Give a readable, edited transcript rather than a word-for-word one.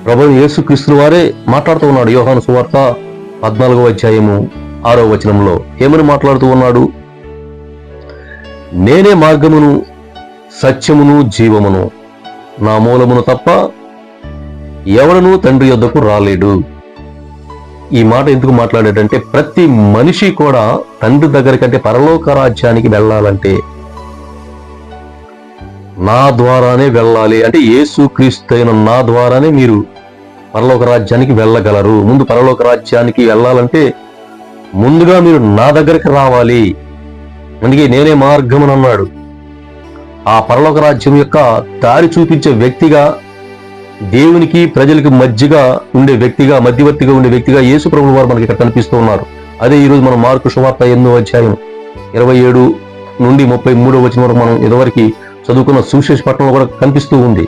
ప్రభువు యేసుక్రీస్తు వారే మాట్లాడుతూ ఉన్నాడు. యోహాను సువార్త 14వ అధ్యాయము 6వ వచనంలో ఏమని మాట్లాడుతూ ఉన్నాడు? నేనే మార్గమును, సత్యమును, జీవమును, నా మూలమును తప్ప ఎవడనూ తండ్రి యొద్దకు రాలేడు. ఈ మాట ఎందుకు మాట్లాడాడంటే, ప్రతి మనిషి కూడా తండ్రి దగ్గరికంటే పరలోక రాజ్యానికి వెళ్ళాలంటే నా ద్వారానే వెళ్ళాలి. అంటే యేసుక్రీస్తు అయిన నా ద్వారానే మీరు పరలోక రాజ్యానికి వెళ్ళగలరు. ముందు పరలోక రాజ్యానికి వెళ్ళాలంటే ముందుగా మీరు నా దగ్గరికి రావాలి. అందుకే నేనే మార్గం అన్నాడు. ఆ పరలోక రాజ్యం యొక్క దారి చూపించే వ్యక్తిగా, దేవునికి ప్రజలకు మధ్యవర్తిగా ఉండే వ్యక్తిగా యేసు ప్రభువు వారు మనకి ఇక్కడ కనిపిస్తూ ఉన్నారు. అదే ఈరోజు మనం మార్కు సువార్త 8వ అధ్యాయం 27 నుండి 33వ వచనం వరకు మనం ఇదివరకు చదువుకున్న సువిశేష పట్టణంలో కూడా కనిపిస్తూ ఉంది.